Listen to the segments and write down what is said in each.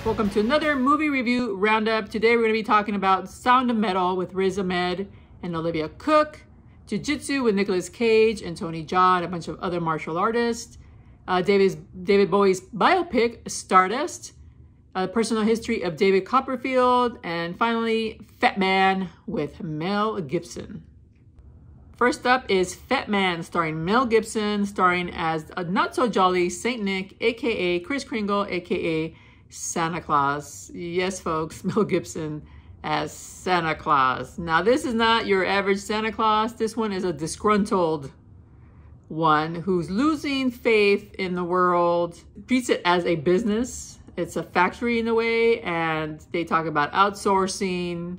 Welcome to another movie review roundup. Today we're going to be talking about Sound of Metal with Riz Ahmed and Olivia Cooke, Jiu Jitsu with Nicolas Cage and Tony Jaa and a bunch of other martial artists, David Bowie's biopic Stardust, personal history of David Copperfield, and finally Fatman with Mel Gibson. First up is Fatman, starring Mel Gibson, starring as a not-so-jolly Saint Nick, a.k.a. Kris Kringle, a.k.a. Santa Claus. Yes, folks, Mel Gibson as Santa Claus. Now, this is not your average Santa Claus. This one is a disgruntled one who's losing faith in the world, treats it as a business. It's a factory in a way, and they talk about outsourcing.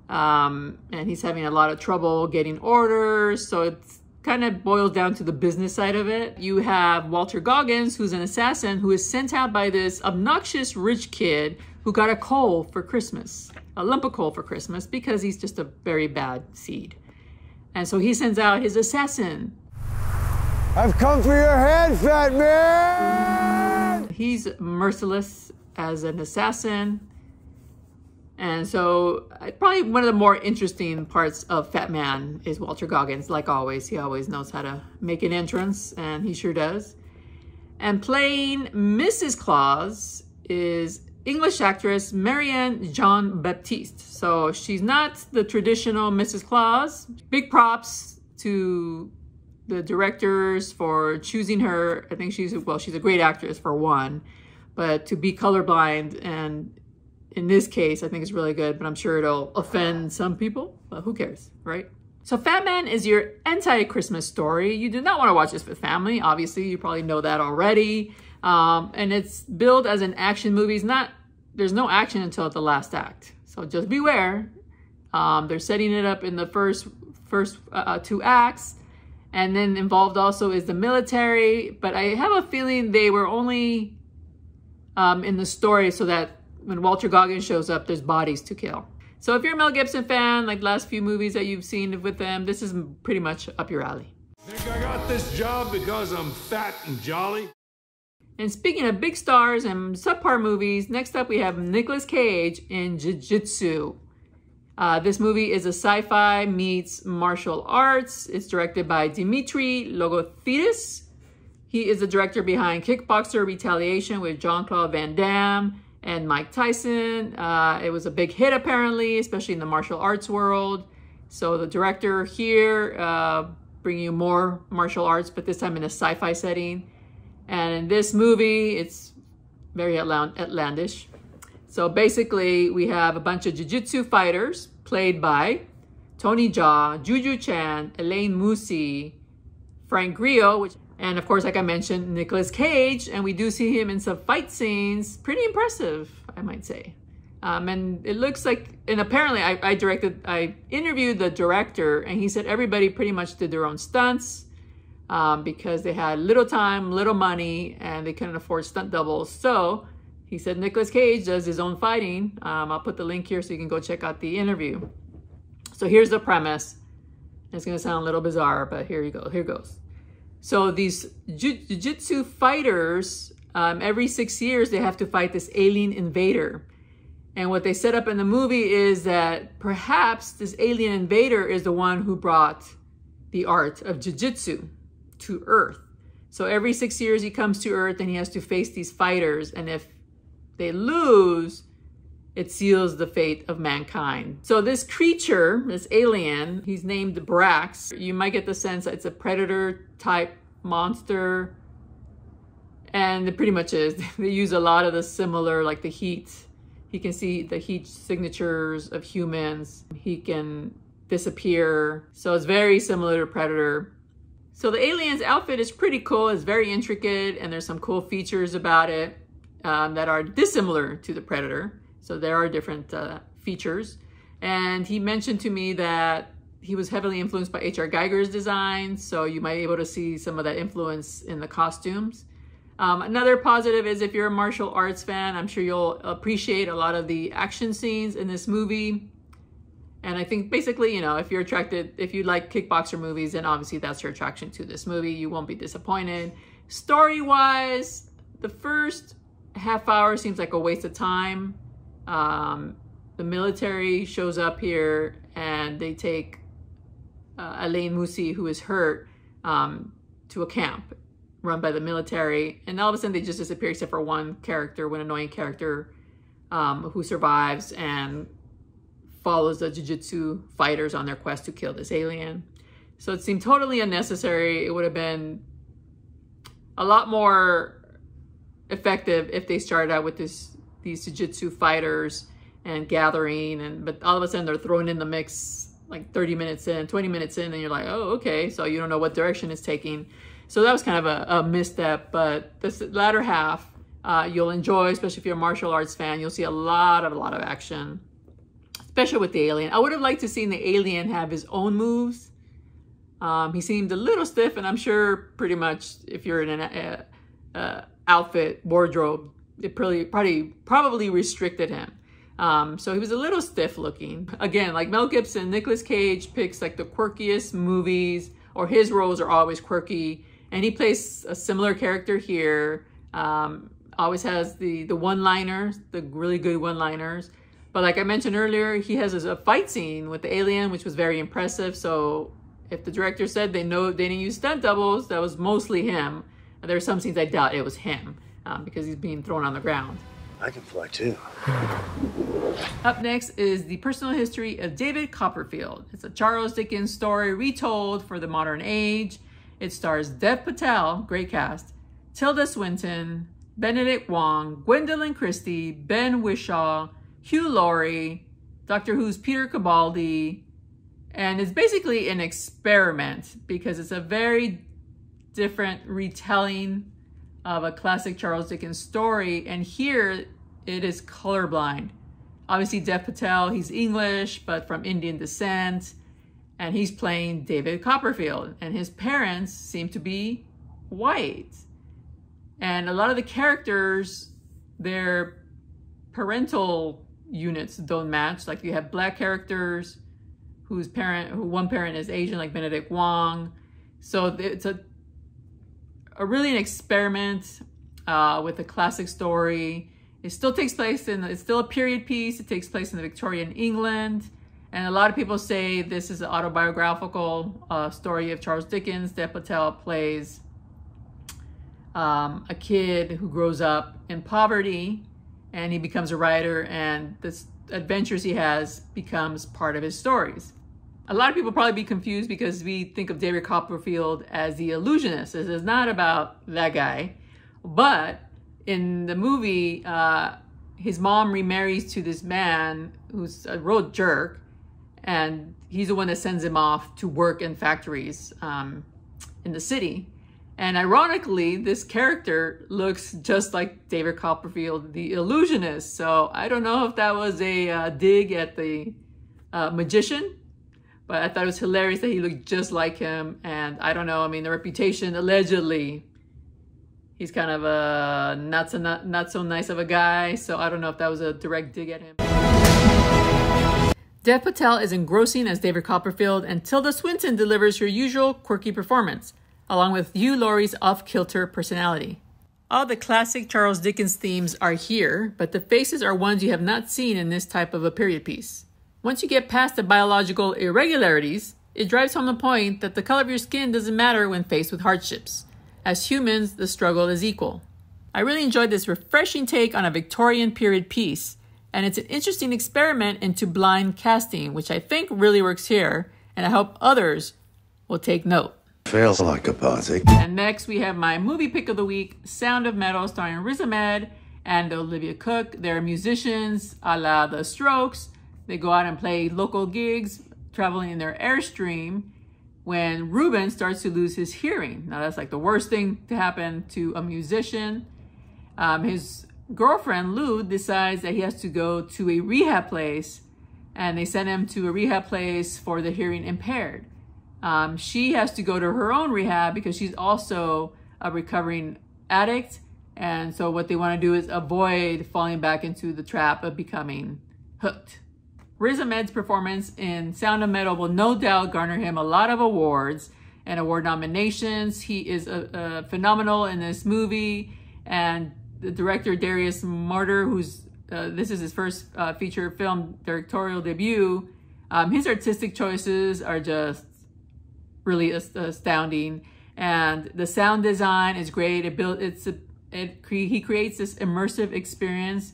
And he's having a lot of trouble getting orders. So it kind of boils down to the business side of it. You have Walter Goggins, who's an assassin who is sent out by this obnoxious rich kid who got a coal for Christmas, a lump of coal for Christmas, because he's just a very bad seed. And so he sends out his assassin. I've come for your head, fat man! He's merciless as an assassin. And so probably one of the more interesting parts of Fatman is Walter Goggins. Like always, he always knows how to make an entrance, and he sure does. And playing Mrs. Claus is English actress Marianne Jean-Baptiste. So she's not the traditional Mrs. Claus. Big props to the directors for choosing her. I think she's a great actress for one, but to be colorblind, and in this case, I think it's really good, but I'm sure it'll offend some people, but who cares, right? So Fatman is your anti-Christmas story. You do not want to watch this with family. Obviously, you probably know that already. And it's billed as an action movie. There's no action until the last act. So just beware. They're setting it up in the first two acts. And then involved also is the military. But I have a feeling they were only in the story so that when Walter Goggins shows up, there's bodies to kill. So if you're a Mel Gibson fan, like the last few movies that you've seen with them, this is pretty much up your alley. Think I got this job because I'm fat and jolly? And speaking of big stars and subpar movies, next up we have Nicolas Cage in Jiu Jitsu. This movie is a sci-fi meets martial arts. It's directed by Dimitri Logothetis. He is the director behind Kickboxer Retaliation with Jean-Claude Van Damme and Mike Tyson. It was a big hit apparently, especially in the martial arts world. So the director here, bringing you more martial arts, but this time in a sci-fi setting. And in this movie, it's very outlandish. So basically, we have a bunch of jiu-jitsu fighters played by Tony Jaa, Juju Chan, Elaine Musi, Frank Grillo, and of course, like I mentioned, Nicolas Cage, and we do see him in some fight scenes. Pretty impressive, I might say. And it looks like, and apparently I interviewed the director, and he said everybody pretty much did their own stunts because they had little time, little money, and they couldn't afford stunt doubles. So he said Nicolas Cage does his own fighting. I'll put the link here so you can go check out the interview. So here's the premise. It's gonna sound a little bizarre, but here goes. So these jiu-jitsu fighters, every 6 years, they have to fight this alien invader. And what they set up in the movie is that perhaps this alien invader is the one who brought the art of jiu-jitsu to Earth. So every 6 years he comes to Earth and he has to face these fighters. And if they lose, it seals the fate of mankind. So this creature, this alien, he's named Brax. You might get the sense that it's a predator type monster. And it pretty much is. They use a lot of the similar, like the heat. He can see the heat signatures of humans. He can disappear. So it's very similar to Predator. So the alien's outfit is pretty cool. It's very intricate, and there's some cool features about it that are dissimilar to the Predator. So there are different features. And he mentioned to me that he was heavily influenced by H.R. Geiger's design. So you might be able to see some of that influence in the costumes. Another positive is if you're a martial arts fan, I'm sure you'll appreciate a lot of the action scenes in this movie. And I think basically, you know, if you're attracted, if you like kickboxer movies, then obviously that's your attraction to this movie. You won't be disappointed. Story-wise, the first half hour seems like a waste of time. The military shows up here and they take Alain Moussi, who is hurt, to a camp run by the military. And all of a sudden they just disappear except for one character, one annoying character who survives and follows the jiu-jitsu fighters on their quest to kill this alien. So it seemed totally unnecessary. It would have been a lot more effective if they started out with these jiu-jitsu fighters and gathering, but all of a sudden they're thrown in the mix like 30 minutes in, 20 minutes in, and you're like, oh, okay, so you don't know what direction it's taking. So that was kind of a misstep, but this latter half you'll enjoy, especially if you're a martial arts fan. You'll see a lot of action, especially with the alien. I would have liked to see the alien have his own moves. He seemed a little stiff, and I'm sure pretty much if you're in an outfit wardrobe, it probably restricted him. So he was a little stiff looking. Again, like Mel Gibson, Nicolas Cage picks like the quirkiest movies, or his roles are always quirky, and he plays a similar character here. Always has the one-liners, the really good one-liners. But like I mentioned earlier, he has a fight scene with the alien, which was very impressive. So if the director said they didn't use stunt doubles, that was mostly him. There are some scenes I doubt it was him because he's being thrown on the ground. I can fly too. Up next is the personal history of David Copperfield. It's a Charles Dickens story retold for the modern age. It stars Dev Patel, great cast, Tilda Swinton, Benedict Wong, Gwendolyn Christie, Ben Whishaw, Hugh Laurie, Doctor Who's Peter Capaldi, and it's basically an experiment because it's a very different retelling of a classic Charles Dickens story, and here it is colorblind. Obviously Dev Patel, he's English but from Indian descent, and he's playing David Copperfield, and his parents seem to be white. And a lot of the characters, their parental units don't match. Like you have black characters who one parent is Asian, like Benedict Wong. So it's really an experiment with a classic story. It still takes place it's still a period piece. It takes place in the Victorian England. And a lot of people say this is an autobiographical story of Charles Dickens. Dev Patel plays a kid who grows up in poverty and he becomes a writer, and the adventures he has becomes part of his stories. A lot of people probably be confused because we think of David Copperfield as the illusionist. This is not about that guy. But in the movie, his mom remarries to this man who's a real jerk, and he's the one that sends him off to work in factories in the city. And ironically, this character looks just like David Copperfield, the illusionist. So I don't know if that was a dig at the magician, but I thought it was hilarious that he looked just like him. And I don't know, I mean, the reputation, allegedly, he's kind of a not so nice of a guy. So I don't know if that was a direct dig at him. Dev Patel is engrossing as David Copperfield, and Tilda Swinton delivers her usual quirky performance, along with Hugh Laurie's off-kilter personality. All the classic Charles Dickens themes are here, but the faces are ones you have not seen in this type of a period piece. Once you get past the biological irregularities, it drives home the point that the color of your skin doesn't matter when faced with hardships. As humans, the struggle is equal. I really enjoyed this refreshing take on a Victorian period piece, and it's an interesting experiment into blind casting, which I think really works here, and I hope others will take note. Feels like a party. And next we have my movie pick of the week, Sound of Metal, starring Riz Ahmed and Olivia Cooke. They're musicians a la The Strokes. They go out and play local gigs, traveling in their Airstream, when Ruben starts to lose his hearing. Now that's like the worst thing to happen to a musician. His girlfriend, Lou, decides that he has to go to a rehab place, and they send him to a rehab place for the hearing impaired. She has to go to her own rehab because she's also a recovering addict. And so what they want to do is avoid falling back into the trap of becoming hooked. Riz Ahmed's performance in Sound of Metal will no doubt garner him a lot of awards and award nominations. He is phenomenal in this movie, and the director Darius Martyr, who's this is his first feature film directorial debut. His artistic choices are just really astounding, and the sound design is great. He creates this immersive experience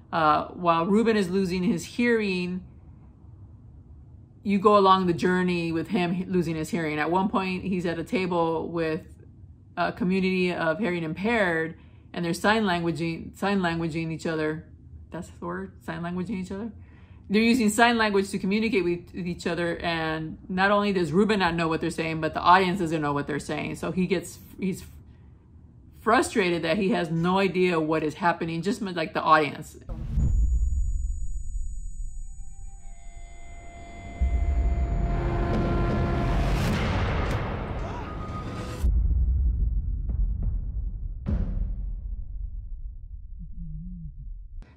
while Ruben is losing his hearing. You go along the journey with him losing his hearing. At one point, he's at a table with a community of hearing impaired, and they're sign languaging each other. That's the word, sign languaging each other. They're using sign language to communicate with each other, and not only does Ruben not know what they're saying, but the audience doesn't know what they're saying. So he's frustrated that he has no idea what is happening, just like the audience.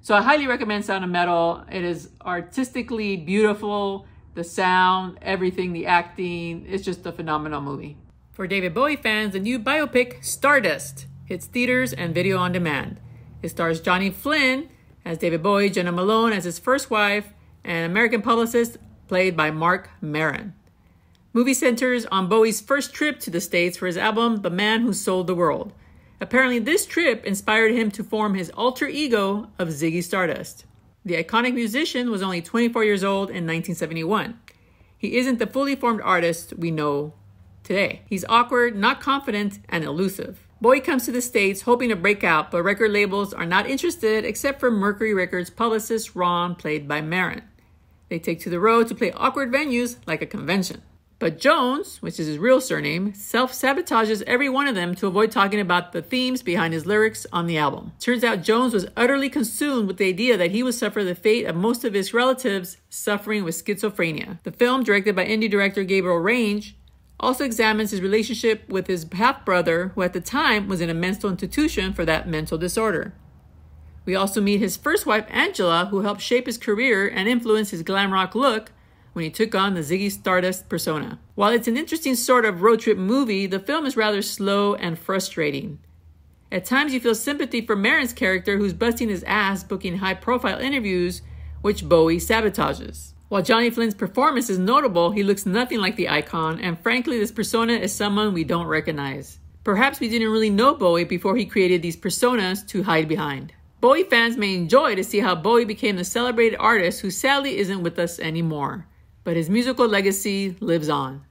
So I highly recommend Sound of Metal. It is artistically beautiful, the sound, everything, the acting. It's just a phenomenal movie. For David Bowie fans, the new biopic Stardust hits theaters and video on demand. It stars Johnny Flynn as David Bowie, Jena Malone as his first wife, and American publicist played by Marc Maron. Movie centers on Bowie's first trip to the States for his album The Man Who Sold the World. Apparently, this trip inspired him to form his alter ego of Ziggy Stardust. The iconic musician was only 24 years old in 1971. He isn't the fully formed artist we know today. He's awkward, not confident, and elusive. Bowie comes to the States hoping to break out, but record labels are not interested except for Mercury Records publicist Ron, played by Marron. They take to the road to play awkward venues like a convention. But Jones, which is his real surname, self-sabotages every one of them to avoid talking about the themes behind his lyrics on the album. Turns out Jones was utterly consumed with the idea that he would suffer the fate of most of his relatives suffering with schizophrenia. The film, directed by indie director Gabriel Range, also examines his relationship with his half-brother, who at the time was in a mental institution for that mental disorder. We also meet his first wife, Angela, who helped shape his career and influence his glam rock look when he took on the Ziggy Stardust persona. While it's an interesting sort of road trip movie, the film is rather slow and frustrating. At times you feel sympathy for Marron's character, who's busting his ass booking high-profile interviews, which Bowie sabotages. While Johnny Flynn's performance is notable, he looks nothing like the icon, and frankly, this persona is someone we don't recognize. Perhaps we didn't really know Bowie before he created these personas to hide behind. Bowie fans may enjoy to see how Bowie became the celebrated artist who sadly isn't with us anymore. But his musical legacy lives on.